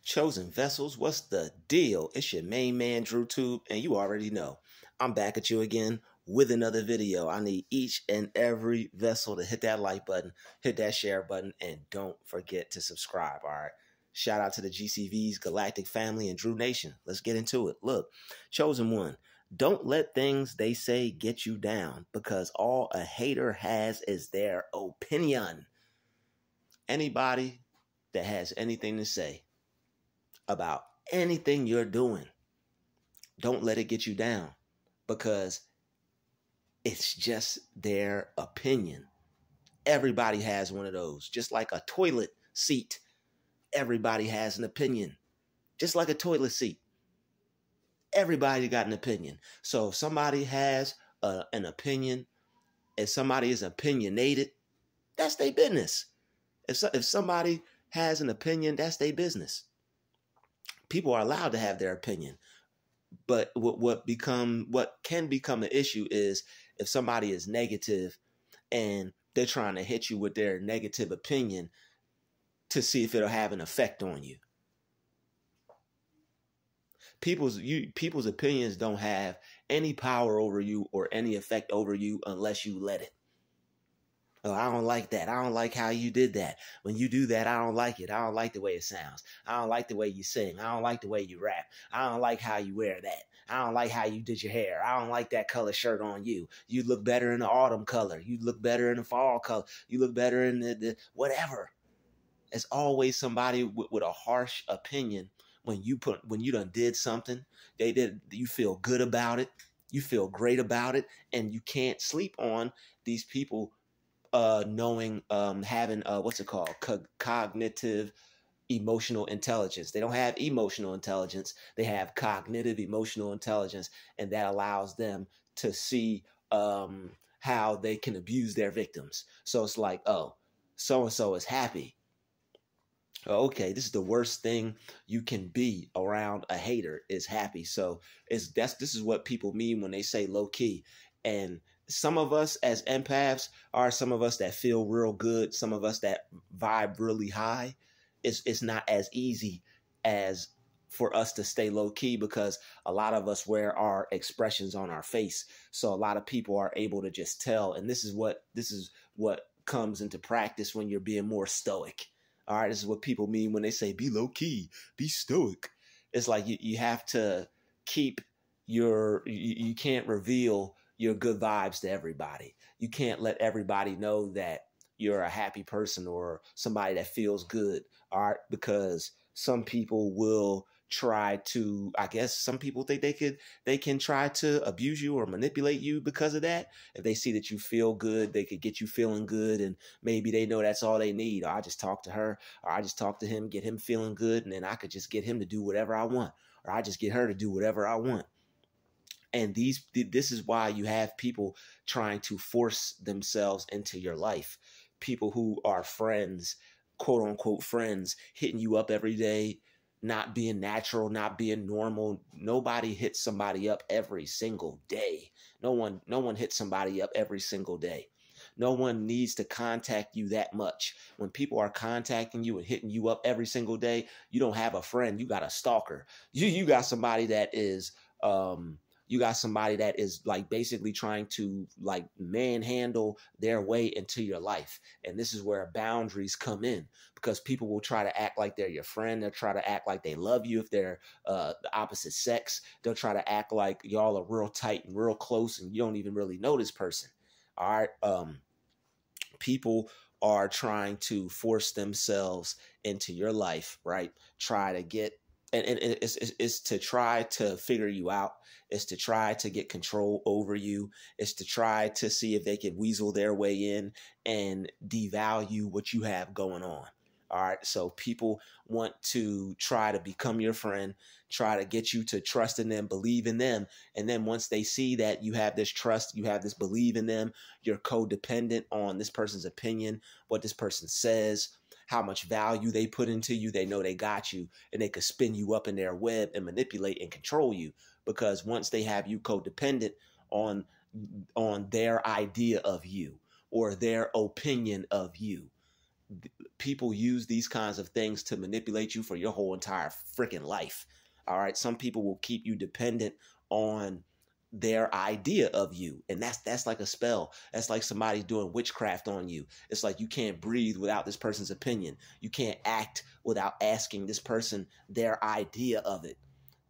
Chosen vessels, what's the deal? It's your main man, Druuill, and you already know. I'm back at you again with another video. I need each and every vessel to hit that like button, hit that share button, and don't forget to subscribe, all right? Shout out to the GCVs, Galactic Family, and Drew Nation. Let's get into it. Look, Chosen One, don't let things they say get you down, because all a hater has is their opinion. Anybody that has anything to say about anything you're doing, don't let it get you down, because it's just their opinion. Everybody has one of those, just like a toilet seat. Everybody has an opinion, just like a toilet seat. Everybody got an opinion. So if somebody has an opinion, if somebody is opinionated, that's their business. If somebody has an opinion, that's their business. People are allowed to have their opinion, but what can become an issue is if somebody is negative and they're trying to hit you with their negative opinion to see if it'll have an effect on you. People's opinions don't have any power over you or any effect over you unless you let it. Oh, I don't like that. I don't like how you did that. When you do that, I don't like it. I don't like the way it sounds. I don't like the way you sing. I don't like the way you rap. I don't like how you wear that. I don't like how you did your hair. I don't like that color shirt on you. You look better in the autumn color. You look better in the fall color. You look better in the whatever. It's always somebody with a harsh opinion. When you done did something, you feel good about it. You feel great about it. And you can't sleep on these people having what's it called? Cognitive emotional intelligence. They don't have emotional intelligence. They have cognitive emotional intelligence, and that allows them to see how they can abuse their victims. So it's like, oh, so-and-so is happy. Okay, this is the worst thing you can be around a hater, is happy. So this is what people mean when they say low key. And some of us as empaths are some of us that feel real good. Some of us that vibe really high. It's not as easy as for us to stay low key, because a lot of us wear our expressions on our face. So a lot of people are able to just tell. And this is what comes into practice when you're being more stoic. All right, this is what people mean when they say be low key, be stoic. It's like you have to keep you can't reveal your good vibes to everybody. You can't let everybody know that you're a happy person or somebody that feels good. All right, because some people will try to, I guess some people think they can try to abuse you or manipulate you because of that. If they see that you feel good, they could get you feeling good, and maybe they know that's all they need. Or I just talk to her, or I just talk to him, get him feeling good, and then I could just get him to do whatever I want, or I just get her to do whatever I want. And this is why you have people trying to force themselves into your life. People who are friends, quote unquote friends, hitting you up every day, not being natural, not being normal. Nobody hits somebody up every single day. No one hits somebody up every single day. No one needs to contact you that much. When people are contacting you and hitting you up every single day, you don't have a friend. You got a stalker. You got somebody that is like basically trying to like manhandle their way into your life. And this is where boundaries come in, because people will try to act like they're your friend. They'll try to act like they love you if they're the opposite sex. They'll try to act like y'all are real tight and real close and you don't even really know this person. All right. People are trying to force themselves into your life, right? Try to get, and it's to try to figure you out. It's to try to get control over you. It's to try to see if they can weasel their way in and devalue what you have going on. All right. So people want to try to become your friend, try to get you to trust in them, believe in them. And then once they see that you have this trust, you have this believe in them, you're codependent on this person's opinion, what this person says, how much value they put into you, they know they got you, and they could spin you up in their web and manipulate and control you. Because once they have you codependent on their idea of you or their opinion of you, people use these kinds of things to manipulate you for your whole entire freaking life. All right. Some people will keep you dependent on their idea of you. And that's like a spell. That's like somebody doing witchcraft on you. It's like you can't breathe without this person's opinion. You can't act without asking this person their idea of it.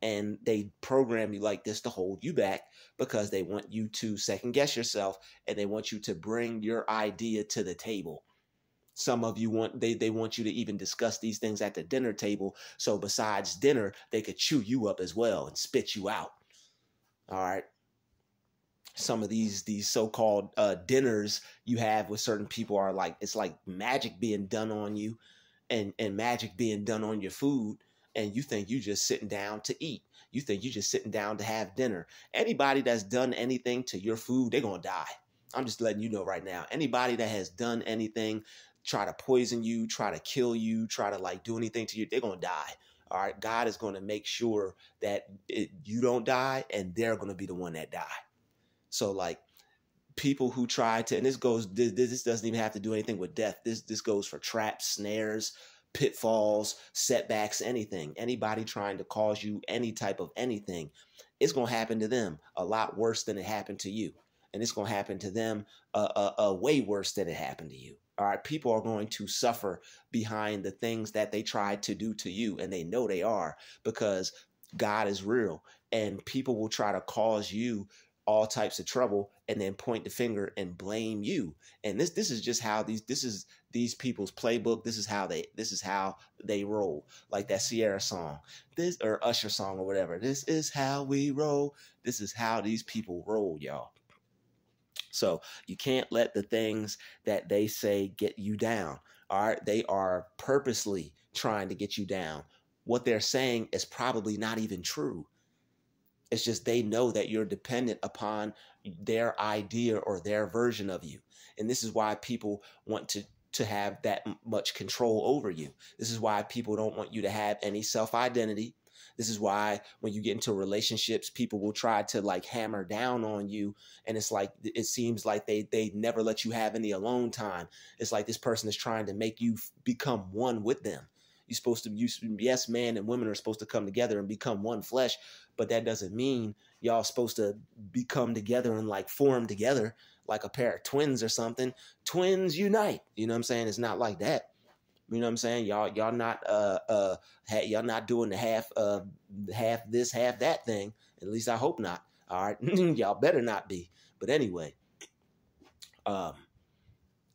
And they program you like this to hold you back because they want you to second guess yourself and they want you to bring your idea to the table. Some of you they want you to even discuss these things at the dinner table. So besides dinner, they could chew you up as well and spit you out. All right. Some of these so-called dinners you have with certain people are like, it's like magic being done on you and magic being done on your food. And you think you just sitting down to eat. You think you just sitting down to have dinner. Anybody that's done anything to your food, they're going to die. I'm just letting you know right now. Anybody that has done anything, try to poison you, try to kill you, try to like do anything to you, they're going to die. All right. God is going to make sure that you don't die and they're going to be the one that die. So like people who try to, and this doesn't even have to do anything with death. This goes for traps, snares, pitfalls, setbacks, anything. Anybody trying to cause you any type of anything, it's going to happen to them a lot worse than it happened to you. And it's going to happen to them way worse than it happened to you. All right. People are going to suffer behind the things that they tried to do to you. And they know they are, because God is real. And people will try to cause you all types of trouble and then point the finger and blame you. And this is just how these people's playbook. This is how they roll. Like that Sierra song, or Usher song or whatever. This is how we roll. This is how these people roll, y'all. So you can't let the things that they say get you down. All right. They are purposely trying to get you down. What they're saying is probably not even true. It's just they know that you're dependent upon their idea or their version of you. And this is why people want to have that much control over you. This is why people don't want you to have any self-identity. This is why when you get into relationships, people will try to like hammer down on you. And it's like, it seems like they never let you have any alone time. It's like this person is trying to make you become one with them. Yes, man and women are supposed to come together and become one flesh, but that doesn't mean y'all supposed to become together and like form together like a pair of twins or something. Twins unite. You know what I'm saying? It's not like that. You know what I'm saying? Y'all not doing the half this, half that thing. At least I hope not. All right. Y'all better not be. But anyway,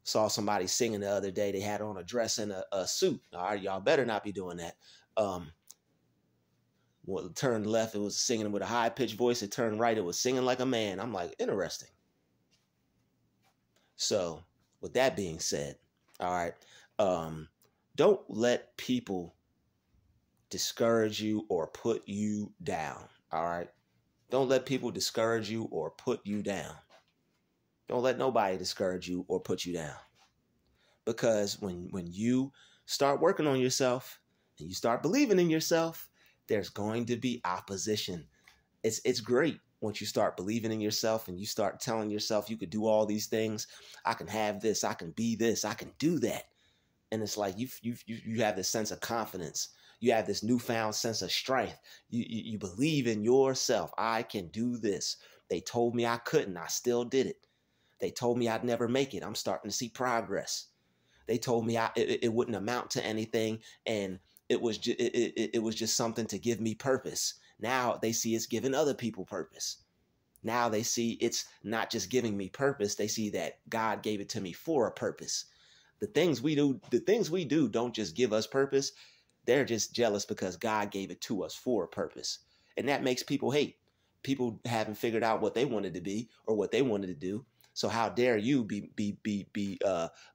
saw somebody singing the other day. They had on a dress and a suit. All right. Y'all better not be doing that. Well, it turned left, it was singing with a high-pitched voice. It turned right, it was singing like a man. I'm like, interesting. So, with that being said, all right, don't let people discourage you or put you down, all right? Don't let people discourage you or put you down. Don't let nobody discourage you or put you down. Because when you start working on yourself and you start believing in yourself, there's going to be opposition. It's great once you start believing in yourself and you start telling yourself you could do all these things. I can have this. I can be this. I can do that. And it's like you have this sense of confidence. You have this newfound sense of strength. You believe in yourself. I can do this. They told me I couldn't. I still did it. They told me I'd never make it. I'm starting to see progress. They told me it wouldn't amount to anything, and it was just something to give me purpose. Now they see it's giving other people purpose. Now they see it's not just giving me purpose. They see that God gave it to me for a purpose. The things we do don't just give us purpose. They're just jealous because God gave it to us for a purpose. And that makes people hate. People haven't figured out what they wanted to be or what they wanted to do. So how dare you be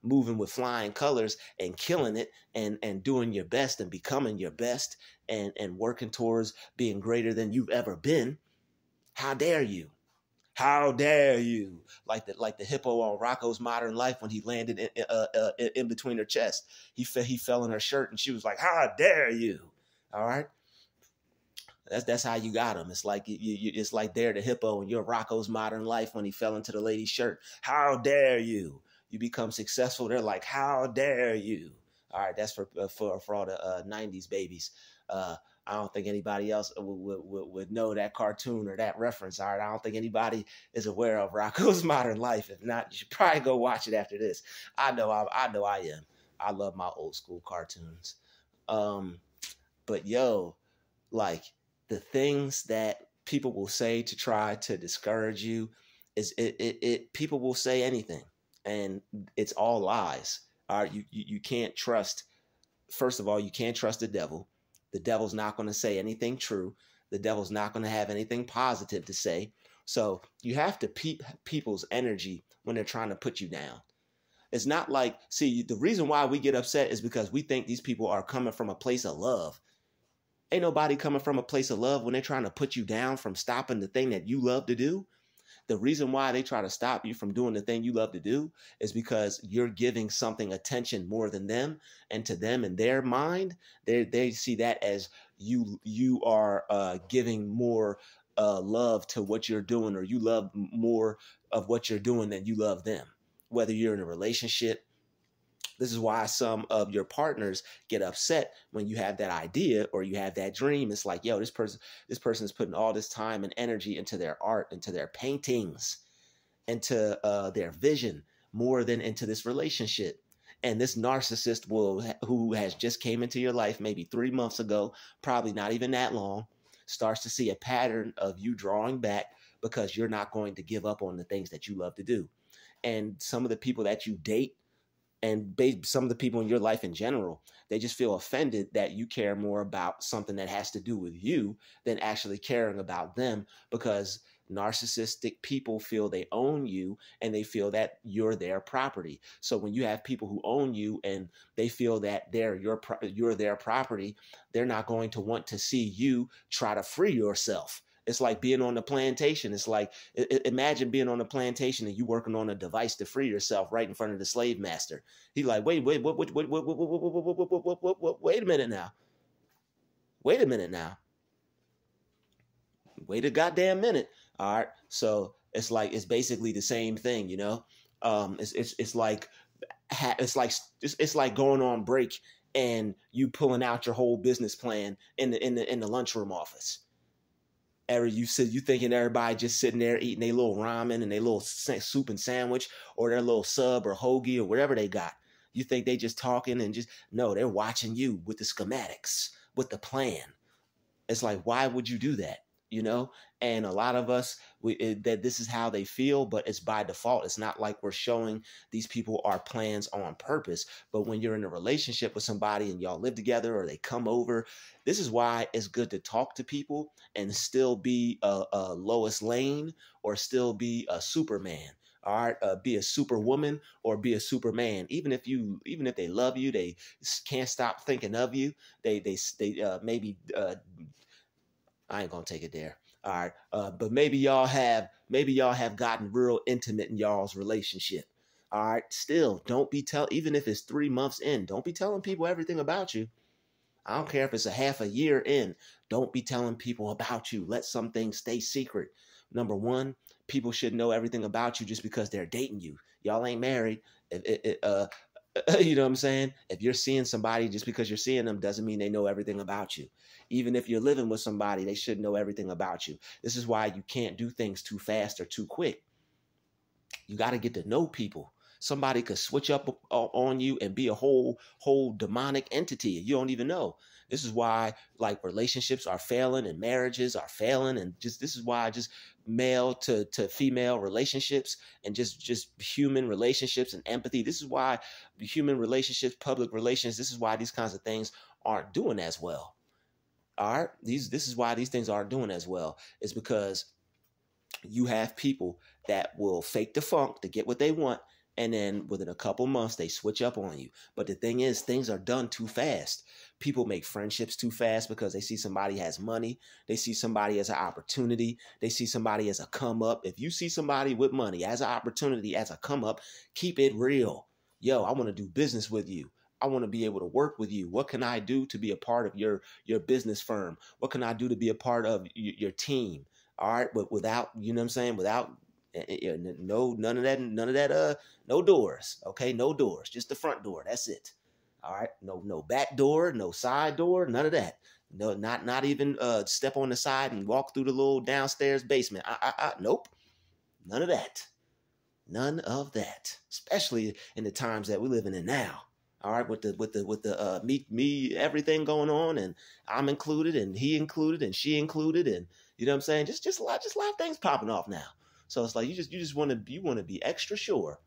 moving with flying colors and killing it and doing your best and becoming your best and working towards being greater than you've ever been? How dare you? How dare you? Like the hippo on Rocco's Modern Life when he landed in between her chest. He fell in her shirt and she was like, "How dare you?" All right. That's how you got him. It's like it's like they're the hippo in your Rocco's Modern Life when he fell into the lady's shirt. How dare you? You become successful. They're like, how dare you? All right, that's for all the 90s babies. I don't think anybody else would know that cartoon or that reference. All right, I don't think anybody is aware of Rocco's Modern Life. If not, you should probably go watch it after this. I know I am. I love my old school cartoons. But yo, like the things that people will say to try to discourage you is people will say anything, and it's all lies. All right, you can't trust. First of all, you can't trust the devil. The devil's not going to say anything true. The devil's not going to have anything positive to say. So you have to peep people's energy when they're trying to put you down. It's not like, see, the reason why we get upset is because we think these people are coming from a place of love. Ain't nobody coming from a place of love when they're trying to put you down from stopping the thing that you love to do. The reason why they try to stop you from doing the thing you love to do is because you're giving something attention more than them. And to them, in their mind, they see that as you are giving more love to what you're doing, or you love more of what you're doing than you love them. Whether you're in a relationship, this is why some of your partners get upset when you have that idea or you have that dream. It's like, yo, this person is putting all this time and energy into their art, into their paintings, into their vision more than into this relationship. And this narcissist who has just came into your life maybe 3 months ago, probably not even that long, starts to see a pattern of you drawing back because you're not going to give up on the things that you love to do. And some of the people that you date, and some of the people in your life in general, they just feel offended that you care more about something that has to do with you than actually caring about them, because narcissistic people feel they own you and they feel that you're their property. So when you have people who own you and they feel that you're their property, they're not going to want to see you try to free yourself. It's like being on the plantation. It's like, imagine being on a plantation and you working on a device to free yourself right in front of the slave master. He's like, wait a minute now. Wait a minute now. Wait a goddamn minute. All right. So it's like, it's basically the same thing, you know? It's like going on break and you pulling out your whole business plan in the lunchroom office. You thinking everybody just sitting there eating their little ramen and their little soup and sandwich or their little sub or hoagie or whatever they got. You think they just talking and no, they're watching you with the schematics, with the plan. It's like, why would you do that? You know? And a lot of us, that this is how they feel, but it's by default. It's not like we're showing these people our plans on purpose. But when you're in a relationship with somebody and y'all live together or they come over, this is why it's good to talk to people and still be a Lois Lane or still be a Superman. All right, be a superwoman or be a Superman. Even if they love you, they can't stop thinking of you. They maybe I ain't gonna take it there. All right, but maybe y'all have gotten real intimate in y'all's relationship. All right, still don't be even if it's 3 months in, don't be telling people everything about you. I don't care if it's a half a year in. Don't be telling people about you. Let some things stay secret. Number one, people should know everything about you just because they're dating you. Y'all ain't married. You know what I'm saying? If you're seeing somebody, just because you're seeing them doesn't mean they know everything about you. Even if you're living with somebody, they should know everything about you. This is why you can't do things too fast or too quick. You got to get to know people. Somebody could switch up on you and be a whole demonic entity. You don't even know. This is why like relationships are failing and marriages are failing. And this is why male to female relationships and just human relationships and empathy. This is why human relationships, public relations, this is why these kinds of things aren't doing as well. All right. This is why these things aren't doing as well. It's because you have people that will fake the funk to get what they want. And then within a couple months, they switch up on you. But the thing is, things are done too fast. People make friendships too fast because they see somebody has money. They see somebody as an opportunity. They see somebody as a come up. If you see somebody with money as an opportunity, as a come up, keep it real. Yo, I want to do business with you. I want to be able to work with you. What can I do to be a part of your business firm? What can I do to be a part of your team? All right. But without, you know what I'm saying? Without none of that, no doors. Okay. No doors, just the front door. That's it. All right. No back door, no side door, none of that. No, not even step on the side and walk through the little downstairs basement. Nope. None of that. None of that. Especially in the times that we're living in now. All right, with the me everything going on, and I'm included, and he included, and she included, and you know what I'm saying? Just a lot of things popping off now. So it's like you just want to be extra sure,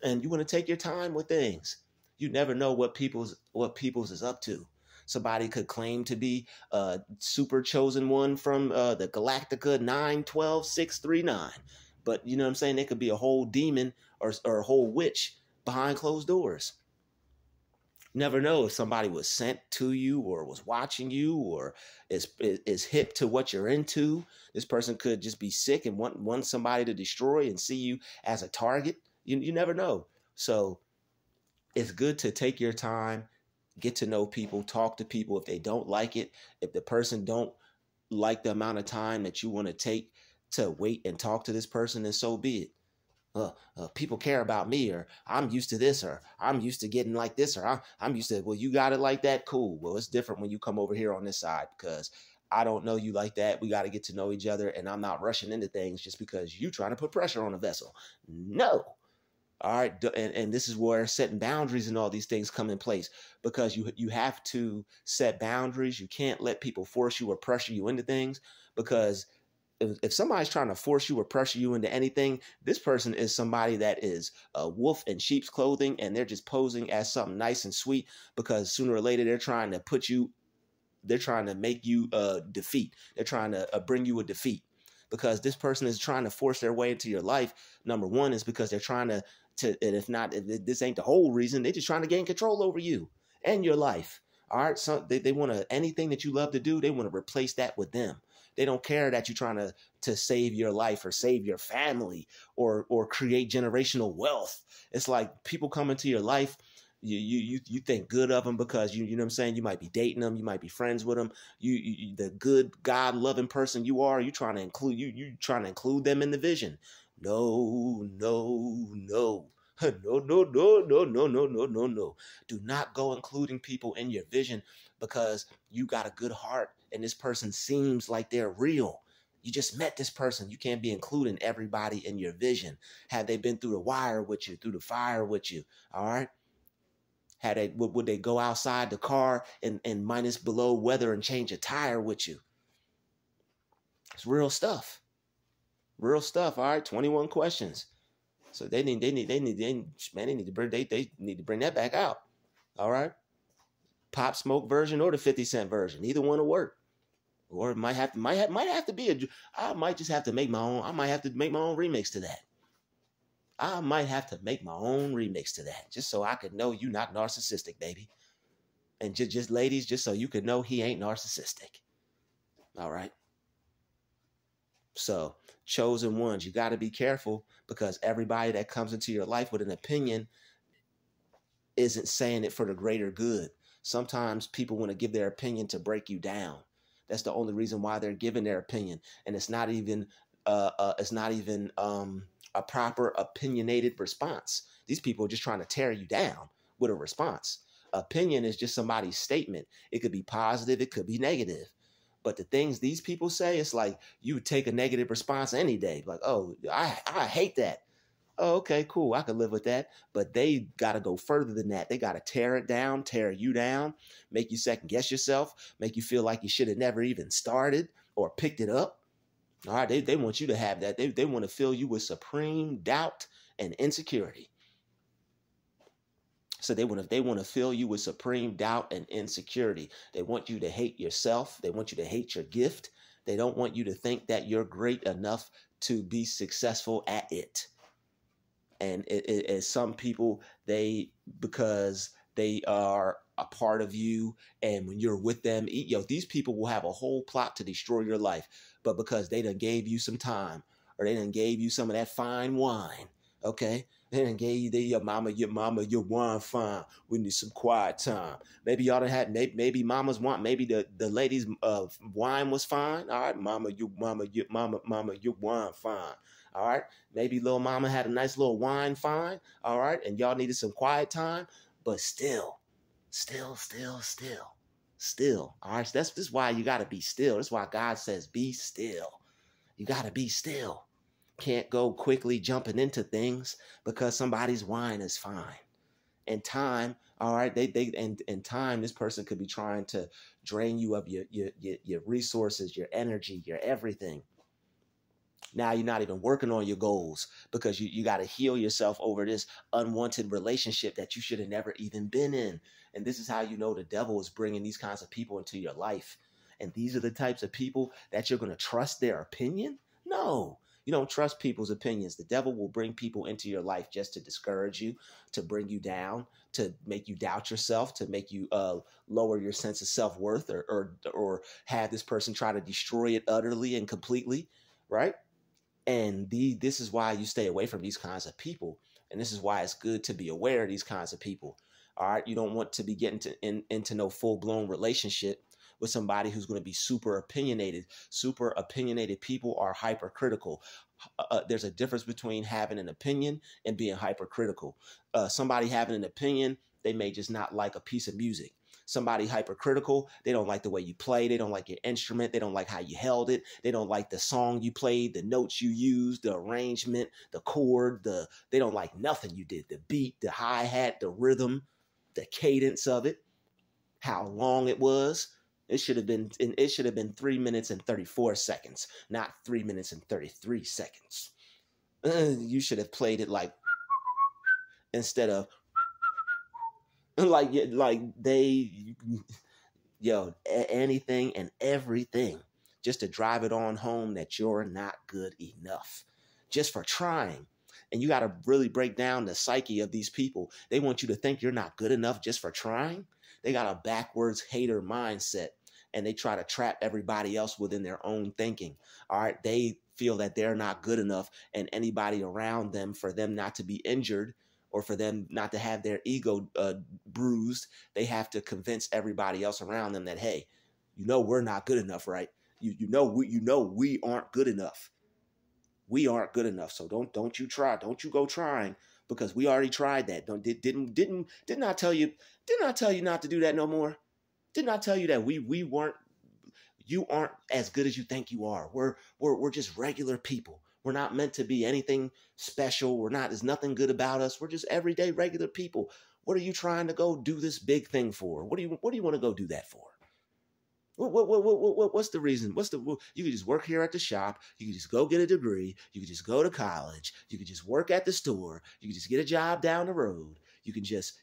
and you want to take your time with things. You never know what people's is up to. Somebody could claim to be a super chosen one from the Galactica 912639, but you know what I'm saying? They could be a whole demon or a whole witch behind closed doors. Never know if somebody was sent to you or was watching you or is hip to what you're into. This person could just be sick and want somebody to destroy and see you as a target. You never know. So it's good to take your time, get to know people, talk to people. If they don't like it, if the person don't like the amount of time that you want to take to wait and talk to this person, then so be it. People care about me, or I'm used to this, or I'm used to getting like this, or I'm used to, well, you got it like that. Cool. Well, it's different when you come over here on this side because I don't know you like that. We got to get to know each other, and I'm not rushing into things just because you trying to put pressure on a vessel. No. All right. And this is where setting boundaries and all these things come in place, because you have to set boundaries. You can't let people force you or pressure you into things, because if somebody's trying to force you or pressure you into anything, this person is somebody that is a wolf in sheep's clothing, and they're just posing as something nice and sweet, because sooner or later they're trying to make you defeat. They're trying to bring you a defeat, because this person is trying to force their way into your life. Number one is because they're trying to and if this ain't the whole reason, they're just trying to gain control over you and your life. All right. So they want to, anything that you love to do, they want to replace that with them. They don't care that you're trying to save your life or save your family or create generational wealth. It's like people come into your life, you think good of them because you know what I'm saying? You might be dating them, you might be friends with them. You the good God loving person you are, you trying to include them in the vision. No. No. No. Do not go including people in your vision because you got a good heart and this person seems like they're real. You just met this person. You can't be including everybody in your vision. Have they been through the wire with you, through the fire with you? All right. Would they go outside the car and minus below weather and change a tire with you? It's real stuff. Real stuff. All right. 21 questions. So they need to bring that back out. All right. Pop Smoke version or the 50 Cent version. Either one will work. Or it might have to be I might just have to make my own. I might have to make my own remix to that. I might have to make my own remix to that just so I could know you not narcissistic, baby. And just ladies, just so you could know he ain't narcissistic. All right. So chosen ones, you got to be careful because everybody that comes into your life with an opinion isn't saying it for the greater good. Sometimes people want to give their opinion to break you down. That's the only reason why they're giving their opinion. And it's not even a proper opinionated response. These people are just trying to tear you down with a response. Opinion is just somebody's statement. It could be positive. It could be negative. But the things these people say, it's like you would take a negative response any day. Like, oh, I hate that. Oh, okay, cool. I can live with that. But they got to go further than that. They got to tear it down, tear you down, make you second guess yourself, make you feel like you should have never even started or picked it up. All right, they want you to have that. They want to fill you with supreme doubt and insecurity. So they want to fill you with supreme doubt and insecurity. They want you to hate yourself. They want you to hate your gift. They don't want you to think that you're great enough to be successful at it. And some people, because they are a part of you, and when you're with them, these people will have a whole plot to destroy your life. But because they done gave you some time, or they done gave you some of that fine wine, okay? They done gave you your wine fine. We need some quiet time. Maybe y'all done had, maybe mama's wine, maybe the lady's wine was fine. All right, mama, your wine fine. All right, maybe little mama had a nice little wine fine. All right, and y'all needed some quiet time, but still, Still. All right. So this is why you got to be still. That's why God says, be still. You got to be still. Can't go quickly jumping into things because somebody's wine is fine. And time, all right, and time, this person could be trying to drain you of your resources, your energy, your everything. Now you're not even working on your goals because you got to heal yourself over this unwanted relationship that you should have never even been in. And this is how you know the devil is bringing these kinds of people into your life. And these are the types of people that you're going to trust their opinion? No, you don't trust people's opinions. The devil will bring people into your life just to discourage you, to bring you down, to make you doubt yourself, to make you lower your sense of self-worth, or have this person try to destroy it utterly and completely, right? And this is why you stay away from these kinds of people. And this is why it's good to be aware of these kinds of people. All right. You don't want to be getting into no full-blown relationship with somebody who's going to be super opinionated. Super opinionated people are hypercritical. There's a difference between having an opinion and being hypercritical. Somebody having an opinion, they may just not like a piece of music. Somebody hypercritical, they don't like the way you play. They don't like your instrument. They don't like how you held it. They don't like the song you played, the notes you used, the arrangement, the chord. They don't like nothing you did. The beat, the hi-hat, the rhythm, the cadence of it, how long it was. It should have been 3 minutes and 34 seconds, not 3 minutes and 33 seconds. You should have played it like instead of anything and everything just to drive it on home that you're not good enough just for trying. And you got to really break down the psyche of these people. They want you to think you're not good enough just for trying. They got a backwards hater mindset, and they try to trap everybody else within their own thinking. All right. They feel that they're not good enough, and anybody around them, for them not to be injured or for them not to have their ego bruised, they have to convince everybody else around them that, hey, we're not good enough, right? We aren't good enough. We aren't good enough. So don't you try. Don't you go trying, because we already tried that. Didn't I tell you not to do that no more? Didn't I tell you that you aren't as good as you think you are. We're just regular people. We're not meant to be anything special. There's nothing good about us. We're just everyday regular people. What are you trying to go do this big thing for? What do you want to go do that for? What's the reason? You could just work here at the shop. You could just go get a degree. You could just go to college. You could just work at the store. You could just get a job down the road. You can just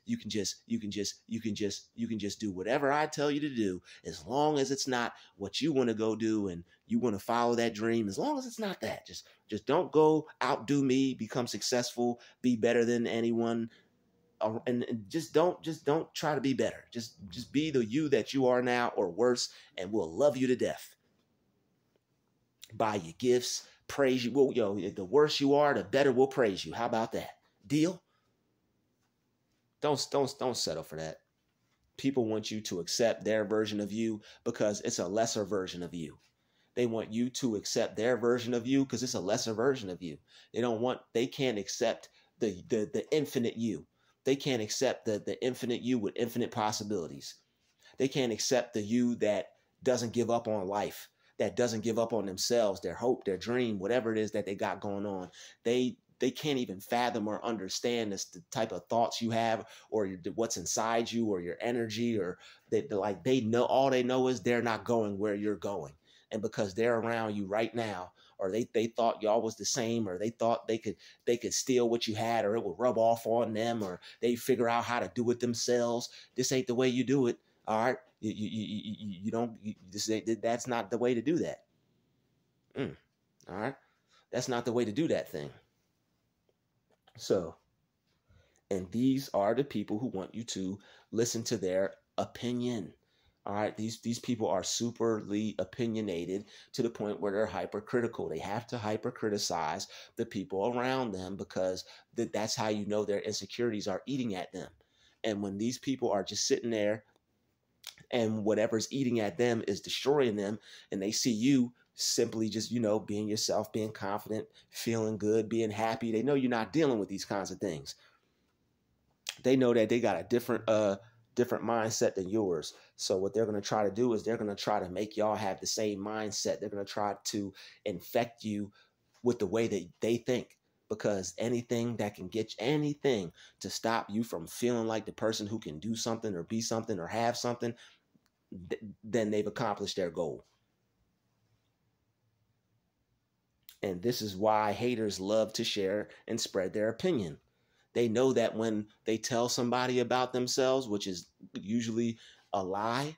do whatever I tell you to do, as long as it's not what you want to go do and you want to follow that dream. As long as it's not that, just don't go outdo me, become successful, be better than anyone. And just don't try to be better. Just be the you that you are now, or worse, and we'll love you to death. Buy your gifts, praise you. Well, the worse you are, the better we'll praise you. How about that? Deal? Don't settle for that. People want you to accept their version of you because it's a lesser version of you. They want you to accept their version of you because it's a lesser version of you. They can't accept the infinite you. They can't accept the infinite you with infinite possibilities. They can't accept the you that doesn't give up on life, that doesn't give up on themselves, their hope, their dream, whatever it is that they got going on. They can't even fathom or understand the type of thoughts you have, or what's inside you, or your energy, or they know, all they know is they're not going where you're going. And because they're around you right now, or they thought y'all was the same, or they thought they could steal what you had, or it would rub off on them, or they figure out how to do it themselves. This ain't the way you do it. All right. That's not the way to do that. All right. That's not the way to do that thing. So, and these are the people who want you to listen to their opinion. All right, these people are superly opinionated to the point where they're hypercritical. They have to hypercriticize the people around them because that's how you know their insecurities are eating at them. And when these people are just sitting there and whatever's eating at them is destroying them, and they see you simply just, being yourself, being confident, feeling good, being happy, they know you're not dealing with these kinds of things. They know that they got a different different mindset than yours. So what they're going to try to do is they're going to try to make y'all have the same mindset. They're going to try to infect you with the way that they think, because anything that can get anything to stop you from feeling like the person who can do something or be something or have something, then they've accomplished their goal. And this is why haters love to share and spread their opinion. They know that when they tell somebody about themselves, which is usually a lie,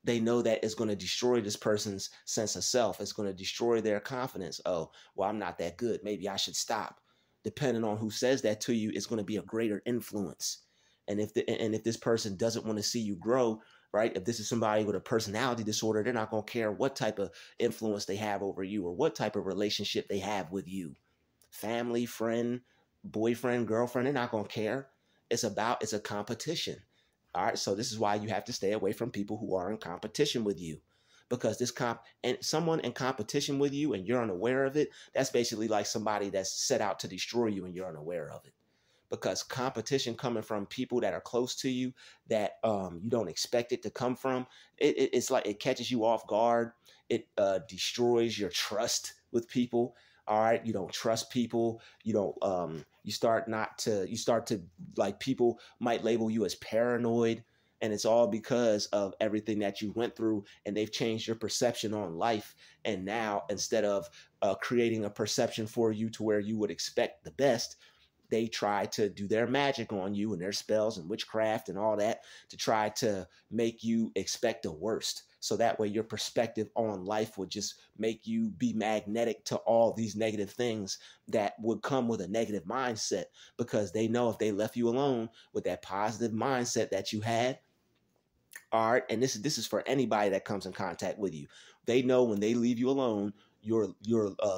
they know that it's going to destroy this person's sense of self. It's going to destroy their confidence. Oh, well, I'm not that good. Maybe I should stop. Depending on who says that to you, it's going to be a greater influence. And if this person doesn't want to see you grow, right? If this is somebody with a personality disorder, they're not going to care what type of influence they have over you or what type of relationship they have with you. Family, friend, boyfriend, girlfriend, they're not going to care. It's a competition. All right. So this is why you have to stay away from people who are in competition with you, because and someone in competition with you and you're unaware of it, that's basically like somebody that's set out to destroy you and you're unaware of it. Because competition coming from people that are close to you that you don't expect it to come from, it's like it catches you off guard. It destroys your trust with people. All right, you don't trust people. You don't. You start to like, people might label you as paranoid, and it's all because of everything that you went through, and they've changed your perception on life. And now, instead of creating a perception for you to where you would expect the best, they try to do their magic on you and their spells and witchcraft and all that to try to make you expect the worst. So that way your perspective on life would just make you be magnetic to all these negative things that would come with a negative mindset, because they know if they left you alone with that positive mindset that you had. All right. And this is for anybody that comes in contact with you. They know when they leave you alone, you're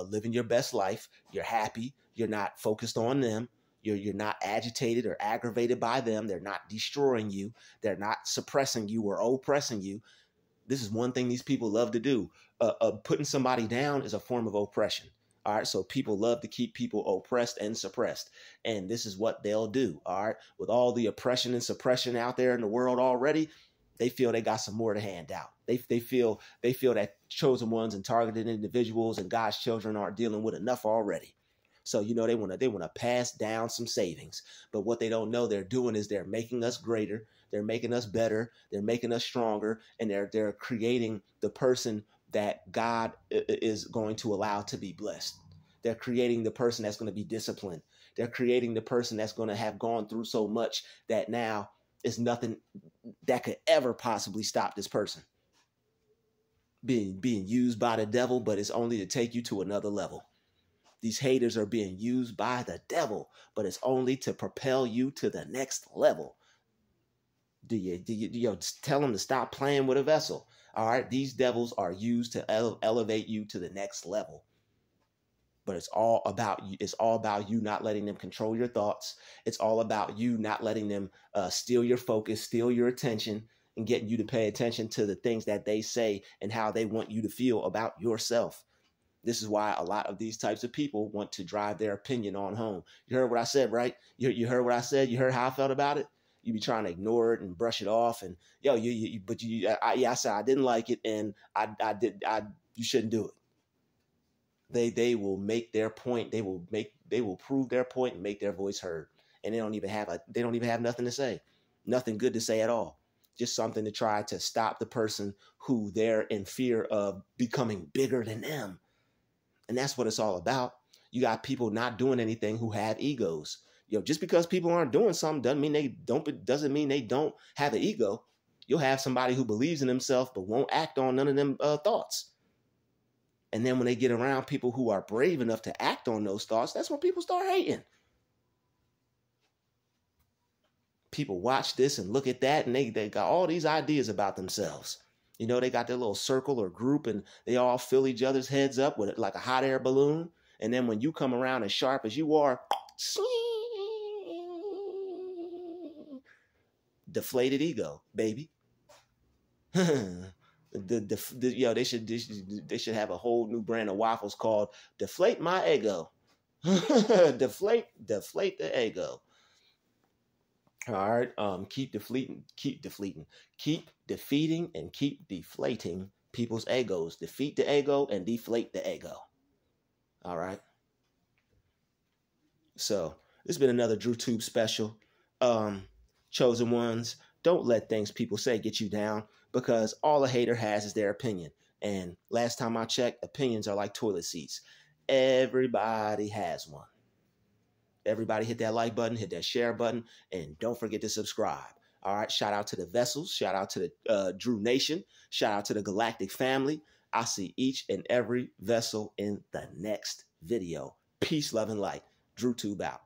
living your best life. You're happy. You're not focused on them. You're not agitated or aggravated by them. They're not destroying you. They're not suppressing you or oppressing you. This is one thing these people love to do. Putting somebody down is a form of oppression. All right. So people love to keep people oppressed and suppressed. And this is what they'll do. All right. With all the oppression and suppression out there in the world already, they feel they got some more to hand out. They feel that chosen ones and targeted individuals and God's children aren't dealing with enough already. So, they want to pass down some savings. But what they don't know they're doing is they're making us greater. They're making us better. They're making us stronger. And they're creating the person that God is going to allow to be blessed. They're creating the person that's going to be disciplined. They're creating the person that's going to have gone through so much that now is nothing that could ever possibly stop this person being used by the devil, but it's only to take you to another level. These haters are being used by the devil, but it's only to propel you to the next level. Do you tell them to stop playing with a vessel? All right. These devils are used to elevate you to the next level. But it's all about you. It's all about you not letting them control your thoughts. It's all about you not letting them steal your focus, steal your attention, and getting you to pay attention to the things that they say and how they want you to feel about yourself. This is why a lot of these types of people want to drive their opinion on home. You heard what I said, right? You heard what I said? You heard how I felt about it? You be trying to ignore it and brush it off. And I said I didn't like it, and you shouldn't do it. They will make their point. They will prove their point and make their voice heard. And they don't even have nothing to say, nothing good to say at all. Just something to try to stop the person who they're in fear of becoming bigger than them. And that's what it's all about. You got people not doing anything who have egos. Just because people aren't doing something doesn't mean they don't have an ego. You'll have somebody who believes in themselves but won't act on none of them thoughts. And then when they get around people who are brave enough to act on those thoughts, that's when people start hating. People watch this and look at that, and they got all these ideas about themselves. They got their little circle or group, and they all fill each other's heads up with like a hot air balloon. And then when you come around as sharp as you are, deflated ego, baby. They should have a whole new brand of waffles called Deflate My Ego. deflate the ego. All right. Keep defeating and keep deflating people's egos. Defeat the ego and deflate the ego. All right. So this has been another DrewTube special. Chosen ones, don't let things people say get you down, because all a hater has is their opinion. And last time I checked, opinions are like toilet seats. Everybody has one. Everybody hit that like button, hit that share button, and don't forget to subscribe. All right, shout out to the Vessels, shout out to the Drew Nation, shout out to the Galactic family. I'll see each and every vessel in the next video. Peace, love, and light. DrewTube out.